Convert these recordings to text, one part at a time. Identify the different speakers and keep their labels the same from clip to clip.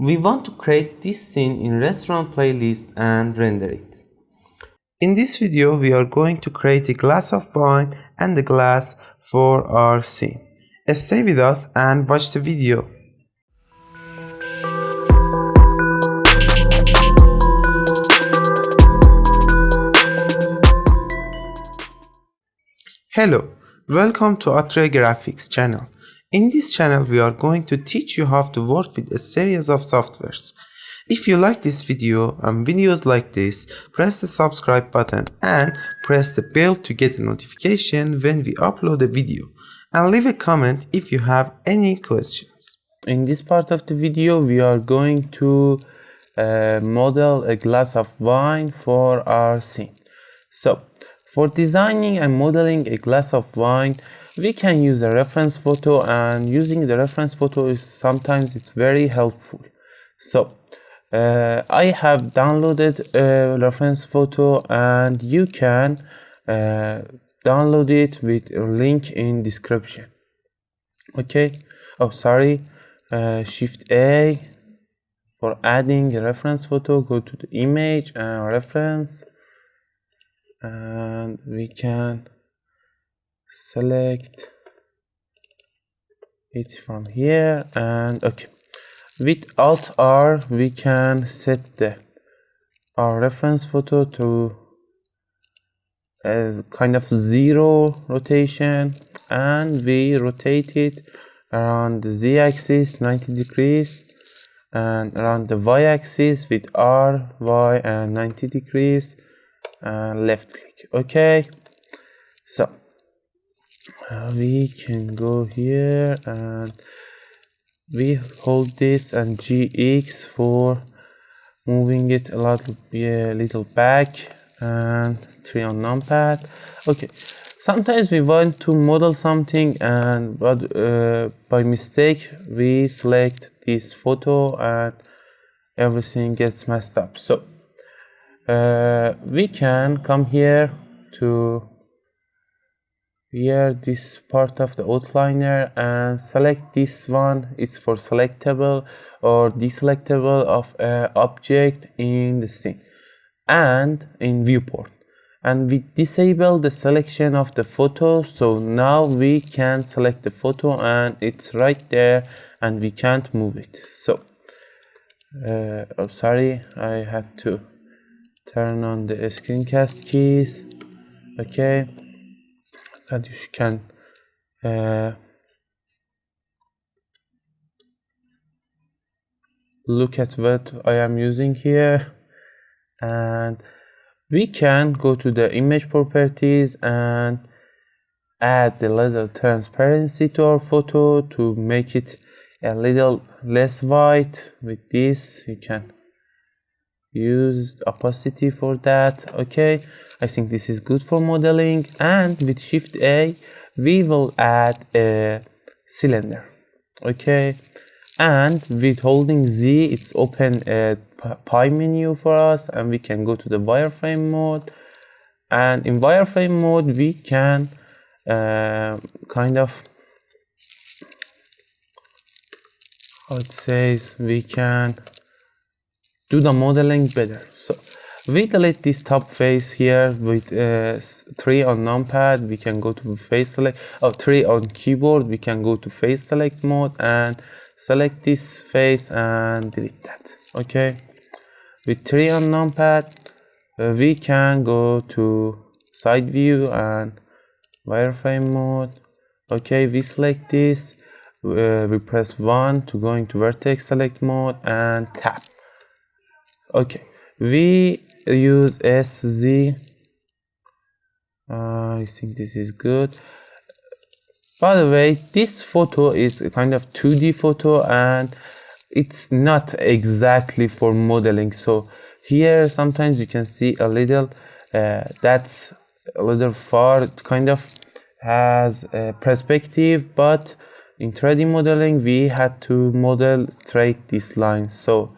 Speaker 1: We want to create this scene in restaurant playlist and render it. In this video we are going to create a glass of wine and a glass for our scene. Stay with us and watch the video. Hello, welcome to Atre Graphics channel. In this channel we are going to teach you how to work with a series of softwares. If you like this video and videos like this, press the subscribe button and press the bell to get a notification when we upload a video, and leave a comment if you have any questions. In this part of the video we are going to model a glass of wine for our scene. So for designing and modeling a glass of wine, we can use a reference photo, and using the reference photo is sometimes it's very helpful. So I have downloaded a reference photo, and you can download it with a link in description. Okay. Oh, sorry. Shift A for adding a reference photo. Go to the image and reference, and we can select it from here. And okay, with Alt R we can set our reference photo to a kind of 0 rotation, and we rotate it around the Z-axis 90 degrees and around the Y-axis with R, Y and 90 degrees. And left click. Okay, so we can go here and we hold this and GX for moving it a little back, and 3 on numpad. Okay, sometimes we want to model something but by mistake we select this photo and everything gets messed up. So we can come here to this part of the outliner and select this one. It's for selectable or deselectable of an object in the scene and in viewport, and we disable the selection of the photo. So now we can select the photo and it's right there and we can't move it. So oh sorry, I had to turn on the screencast keys. Okay, that you can look at what I am using here, and we can go to the image properties and add a little transparency to our photo to make it a little less white. With this you can use opacity for that. Okay, I think this is good for modeling, and with Shift A we will add a cylinder. Okay, and with holding Z it's open a pie menu for us, and we can go to the wireframe mode, and in wireframe mode we can kind of, how it says, we can do the modeling better. So we delete this top face here with 3 on numpad. We can go to face select, 3 on keyboard. We can go to face select mode and select this face and delete that. Okay, with 3 on numpad we can go to side view and wireframe mode. Okay, we select this, we press 1 to go into vertex select mode and tap. Okay, we use SZ. I think this is good. By the way, this photo is a kind of 2D photo and it's not exactly for modeling. So here sometimes you can see a little that's a little far, it kind of has a perspective, but in 3D modeling we had to model straight this line. So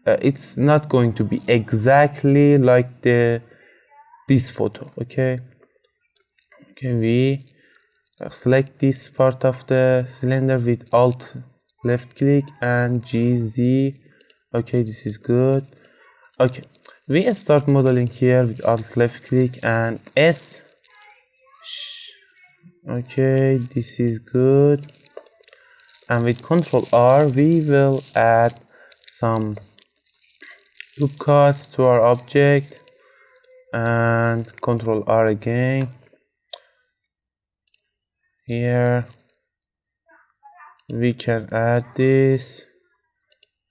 Speaker 1: it's not going to be exactly like this photo. Okay, we select this part of the cylinder with Alt left click and GZ Okay, this is good. Okay, we start modeling here with alt left click and S. Okay, this is good. And with Control R, we will add some loop cuts to our object, and Control R again. Here we can add this,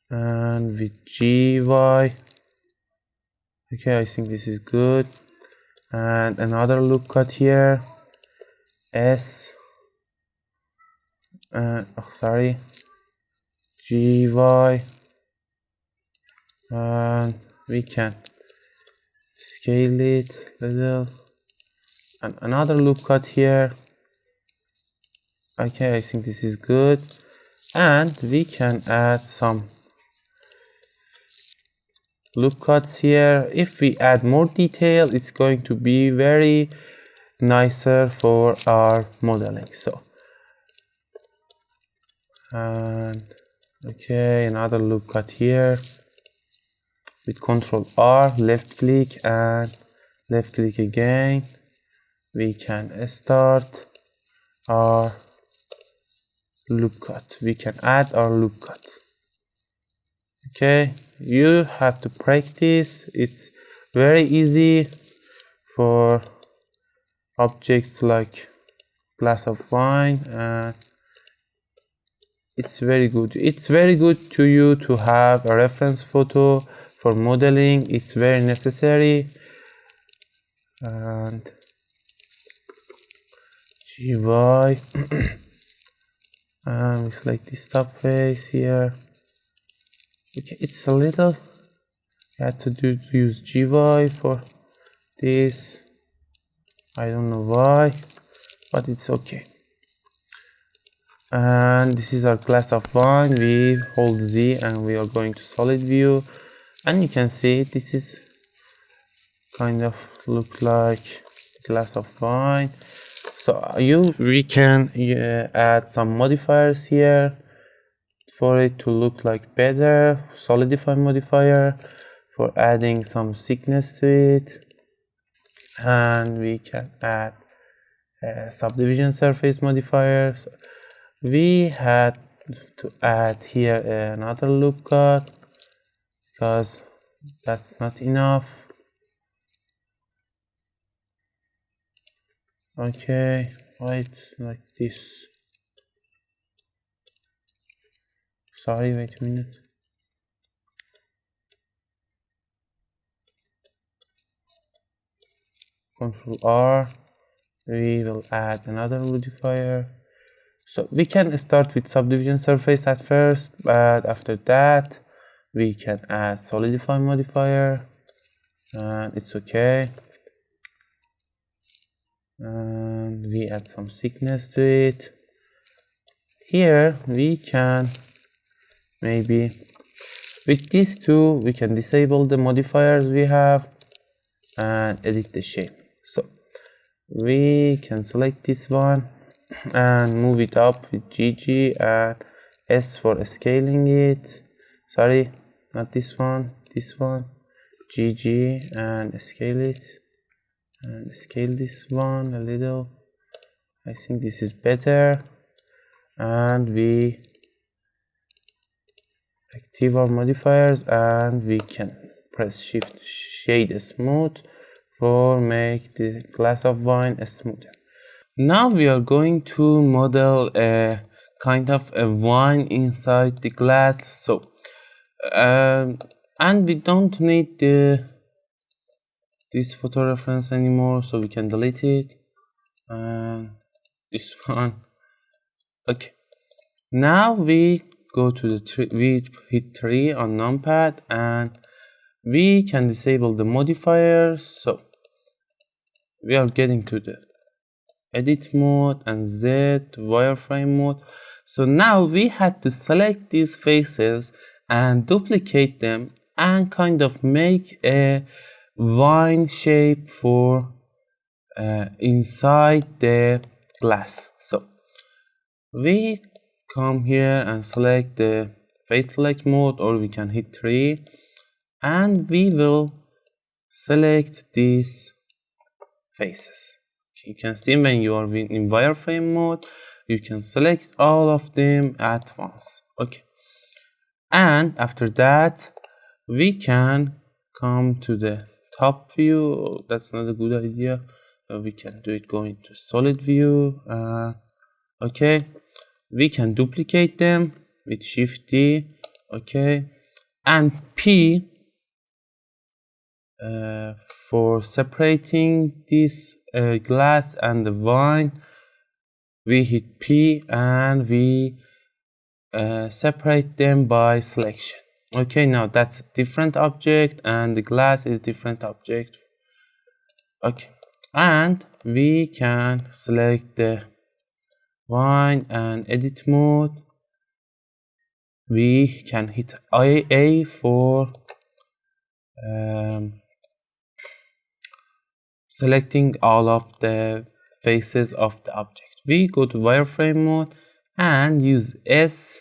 Speaker 1: and with GY. Okay, I think this is good. And another loop cut here, S. Sorry, GY, and we can scale it a little, and another loop cut here. Okay, I think this is good, and we can add some loop cuts here. If we add more detail, it's going to be very nicer for our modeling. So, and okay, another loop cut here with Control R, left click and left click again. We can start our loop cut. We can add our loop cut. Okay, you have to practice. It's very easy for objects like glass of wine, and it's very good. It's very good to you to have a reference photo for modeling. It's very necessary. And GY and we select this top face here. Okay, it's a little, I had to use GY for this. I don't know why, but it's okay. And this is our glass of wine. We hold Z and we are going to solid view, and you can see this is kind of look like glass of wine. So we can add some modifiers here for it to look like better. Solidify modifier for adding some thickness to it, and we can add a subdivision surface modifier. So we had to add here another loop cut because that's not enough. Okay, why it's like this? Sorry, wait a minute. Control R, we will add another modifier. So we can start with subdivision surface at first, but after that we can add solidify modifier, and it's okay. And we add some thickness to it. Here we can maybe with these two we can disable the modifiers we have and edit the shape. So we can select this one and move it up with GG and S for scaling it. Sorry, not this one, this one. GG and scale it, and scale this one a little. I think this is better. And we active our modifiers, and we can press Shift Shade Smooth for make the glass of wine smoother. Now we are going to model a kind of a wine inside the glass. So and we don't need this photo reference anymore, so we can delete it. And this one. Okay, now we go to the tree. We hit 3 on numpad, and we can disable the modifiers. So we are getting to the edit mode and Z wireframe mode. So now we had to select these faces and duplicate them and kind of make a vine shape for inside the glass. So we come here and select the face select mode, or we can hit 3, and we will select these faces. You can see when you are in wireframe mode, you can select all of them at once. Okay, and after that we can come to the top view. That's not a good idea. We can do it going to solid view. Okay, we can duplicate them with Shift D. Okay, and P for separating this glass and the vine. We hit P and we separate them by selection. Okay, now that's a different object and the glass is different object. Okay, and we can select the vine and edit mode. We can hit A for selecting all of the faces of the object. We go to wireframe mode and use S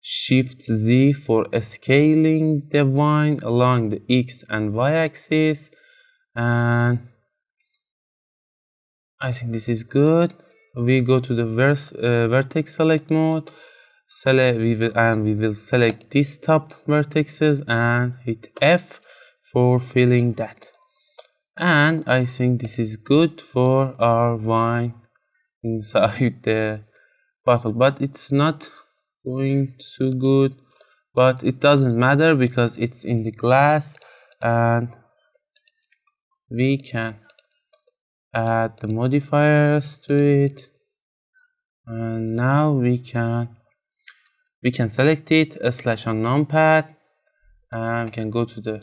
Speaker 1: Shift Z for scaling the vine along the X and Y axis, and I think this is good. We go to the vertex select mode. We will select these top vertices and hit F for filling that. And I think this is good for our vine inside the bottle, but it's not going too good. But it doesn't matter because it's in the glass, and we can add the modifiers to it. And now we can select it / on numpad, and we can go to the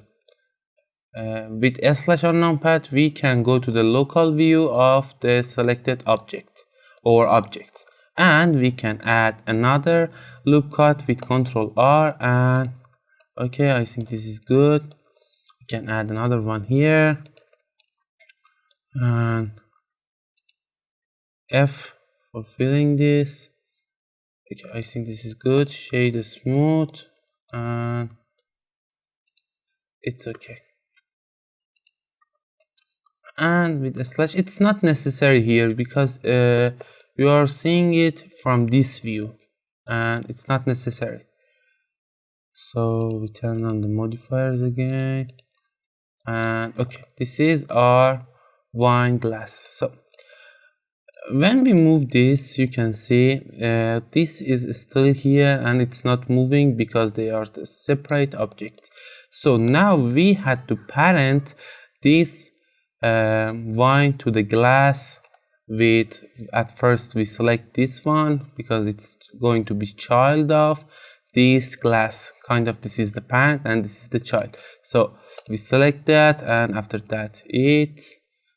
Speaker 1: with / on numpad we can go to the local view of the selected object or objects, and we can add another loop cut with Ctrl R. And okay, I think this is good. We can add another one here and F for filling this. Okay, I think this is good. Shade smooth, and it's okay. And with / it's not necessary here because you are seeing it from this view and it's not necessary. So we turn on the modifiers again, and okay, this is our wine glass. So when we move this, you can see this is still here and it's not moving because they are the separate objects. So now we had to parent this wine to the glass with, at first we select this one because it's going to be child of this glass, kind of. This is the parent and this is the child. So we select that, and after that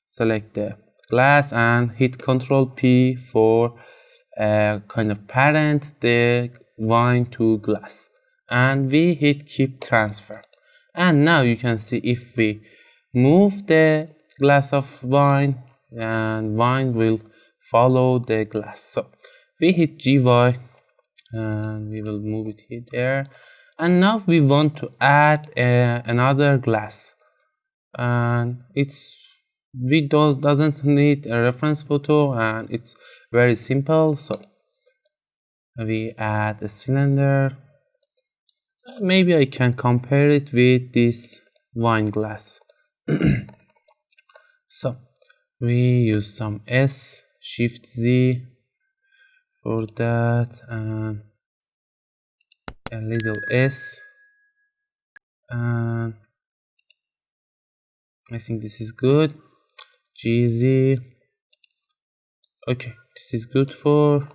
Speaker 1: select the glass and hit Ctrl P for kind of parent the wine to glass, and we hit keep transfer. And now you can see if we move the glass of wine, and wine will follow the glass. So we hit GY and we will move it here there, and now we want to add another glass, and doesn't need a reference photo and it's very simple. So we add a cylinder. Maybe I can compare it with this wine glass. So we use some S Shift Z for that, and a little S, and I think this is good. GZ. Okay, this is good for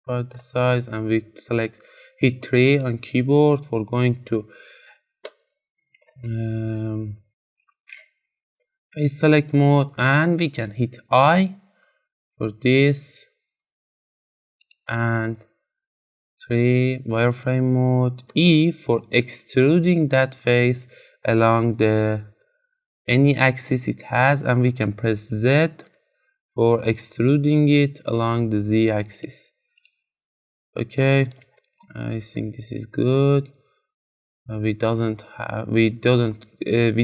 Speaker 1: the size, and we select hit 3 on keyboard for going to face select mode, and we can hit I for this, and 3 wireframe mode, E for extruding that face along the any axis it has, and we can press Z for extruding it along the Z axis. Okay, I think this is good. We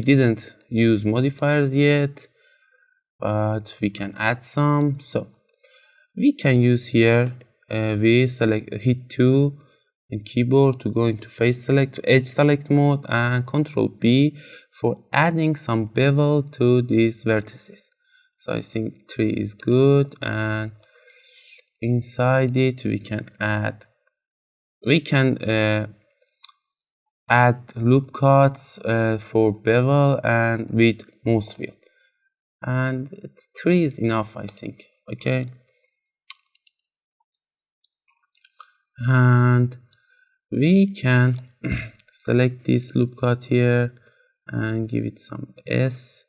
Speaker 1: didn't use modifiers yet, but we can add some. So we can use here, we hit 2 in keyboard to go into face select, edge select mode, and Control B for adding some bevel to these vertices. So I think 3 is good, and inside it we can add loop cuts for bevel and with mouse wheel, and 3 is enough, I think. Okay, and we can select this loop cut here and give it some S.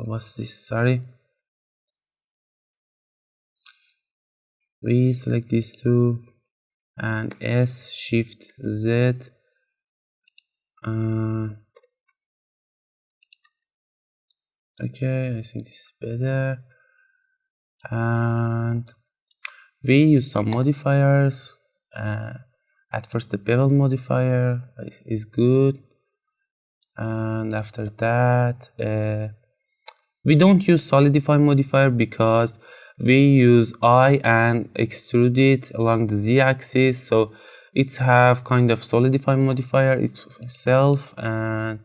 Speaker 1: What's this? Sorry. We select these two and S, Shift Z. Okay, I think this is better. And we use some modifiers. At first, the bevel modifier is good, and after that, we don't use solidify modifier because we use I and extrude it along the z-axis, so it's have kind of solidify modifier itself and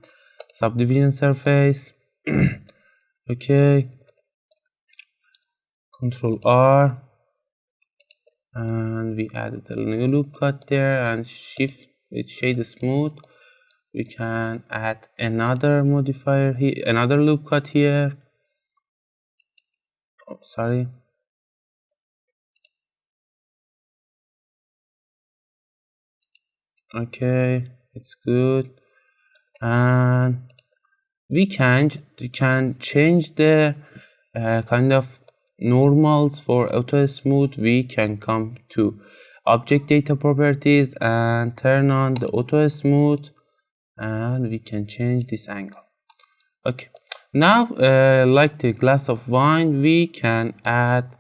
Speaker 1: subdivision surface. Okay, Control R, and we added a new loop cut there, and Shift with shade smooth. We can add another modifier here, another loop cut here. Oh, sorry. Okay, it's good, and we can change the kind of normals for auto smooth. We can come to object data properties and turn on the auto smooth, and we can change this angle. Okay, now like the glass of wine, we can add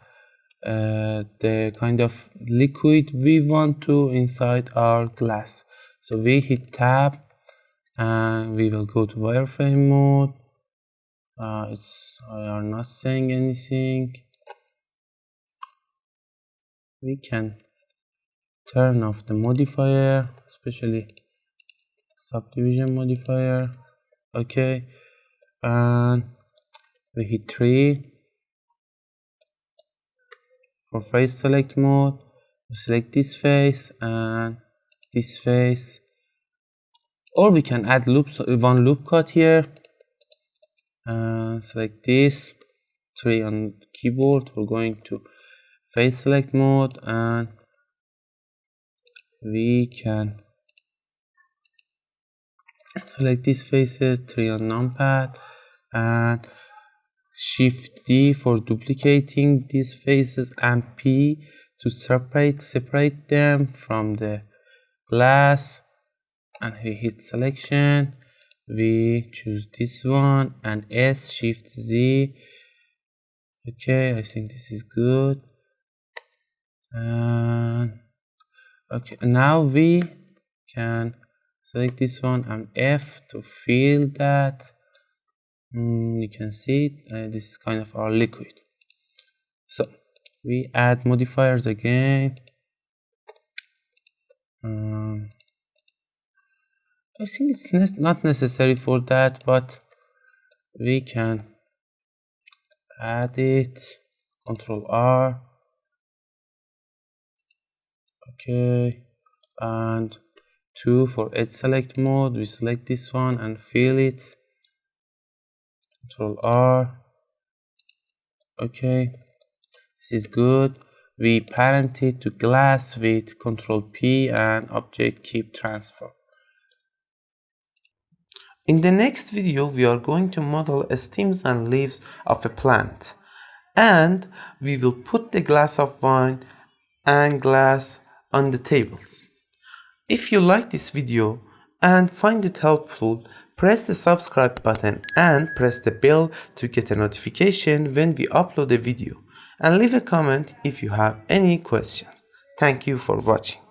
Speaker 1: the kind of liquid we want to inside our glass. So we hit tab and we will go to wireframe mode. I are not saying anything. We can turn off the modifier, especially subdivision modifier. Okay, and we hit 3 for face select mode. We select this face and this face, or we can add one loop cut here and select this 3 on keyboard for going to face select mode, and we can select these faces 3 on numpad and Shift D for duplicating these faces and P to separate them from the glass, and we hit selection. We choose this one and S, Shift Z. Okay, I think this is good. And okay, now we can select this one and F to fill that. You can see it, this is kind of our liquid. So we add modifiers again. I think it's not necessary for that, but we can add it. Control R. Okay, and 2 for edge select mode. We select this one and fill it. Control R. Okay, this is good. We parent it to glass with Control P and object keep transform. In the next video, we are going to model stems and leaves of a plant, and we will put the glass of wine and glass on the tables. If you like this video and find it helpful, press the subscribe button and press the bell to get a notification when we upload a video. and leave a comment if you have any questions. Thank you for watching.